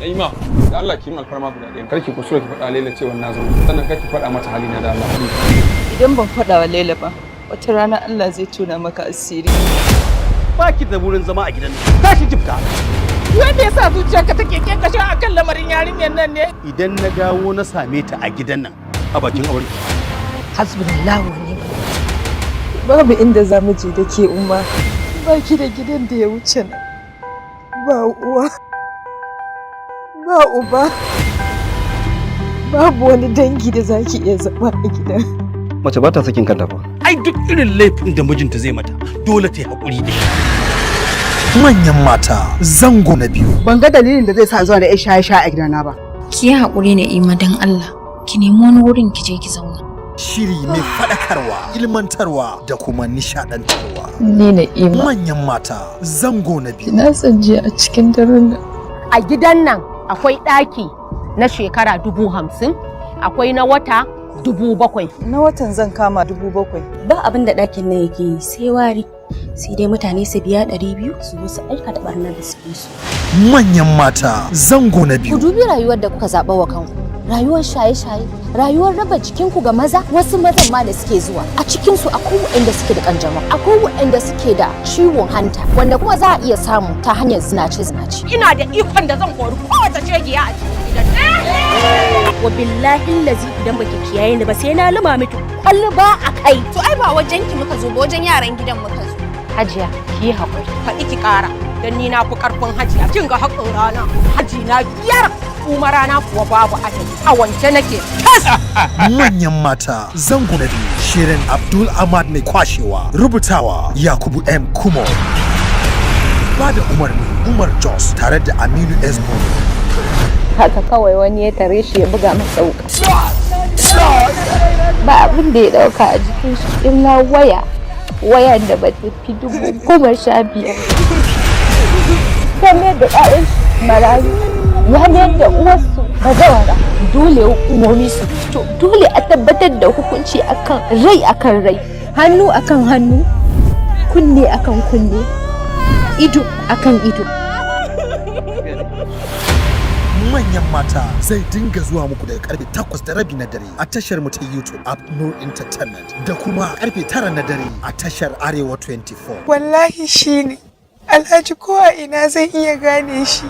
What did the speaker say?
Na'ima, da Allah ki alfarma guda ɗaya. Karki kusura ki faɗa Laila cewa na zo. Sannan karki faɗa mata halina da Allah. Idan ban faɗa wa Laila ba, wata rana Allah zai tona maka asiri. Ba ki da wurin zama a gidan nan. Tashi jibka. Wanda yasa zuciyarka take kenkashe akan lamarin yarinyar nan ne? Idan na dawo na same ta a gidan nan a bakin aure. Hasbunallahu wa ni'mal wakil. Babu inda za mu je da ke umma. Ba ki da gidan da ya wuce nan. Ba uwa. Ba uba. Babu wani dangi da zaki iya zama a gidan. Mace ba ta sakin kanta ba. Ai duk irin laifin da mijinta zai mata dole ta yi haƙuri da shi. Manyan mata zango na biyu. Ban ga dalilin da zai sa zuwa da ya shaye-shaye a gidana ba. Ki yi haƙuri na Ima don Allah. Ki nemi wani wurin ki je ki zauna. Shiri mai faɗakarwa, ilmantarwa da kuma nishaɗantarwa. Ni na Ima. Manyan mata zango na biyu. Na sanje a cikin daren nan. A gidan nan akwai ɗaki na shekara 50,000, akwai na wata 7,000. Na watan zan kama 7,000. Ba abin da ɗakin nan yake yi sai wari. Sai dai mutane su biya 200 su zo su aikata barnar da suke so. Manyan mata zango na biyu. Ku dubi rayuwar da kuka zaɓa wa kanku. Rayuwar shaye-shaye, rayuwar raba jikinku ga maza, wasu mazan ma da suke zuwa. A cikinsu akwai waɗanda suke da kanjamau, akwai waɗanda suke da ciwon hanta, wanda kuma za a iya samu ta hanyar zinace-zinace. Ina da ikon da zan kori kowace shegiya a cikin gidan. Wa billahi lazi idan baki kiyaye ni ba sai na luma miki kwalba a kai. To ai ba wajen ki muka zo ba, wajen yaran gidan muka zo. Hajiya, ki yi haƙuri, faɗi ki ƙara, don ni na fi ƙarfin hajiya. Kin ga haƙin rana, haji na 5, kuma rana kuwa babu adadi. A wance nake. Manyan mata zango na biyu. Shirin Abdul Ahmad mai kwashewa. Rubutawa Yakubu M. Kumo. Ba da umarni Umar Jos tare da Aminu Esmo. Haka kawai wani ya tare shi ya buga masa wuka. Ba abin da ya ɗauka a jikin shi illa waya. Wayar da ba ta fi 15,000. Kamar da ƴaƴan marayu ya mayar da uwarsu bazawara. Dole hukumomi su fito, dole a tabbatar da hukunci akan rai, hannu akan hannu, kunne akan kunne, ido akan ido. Manyan mata zai dinga zuwa muku daga karfe 8:30 na dare a tashar mu ta YouTube Abnur Entertainment da kuma karfe 9 na dare a tashar Arewa 24. Wallahi shine Alhaji ko a ina zai iya gane shi.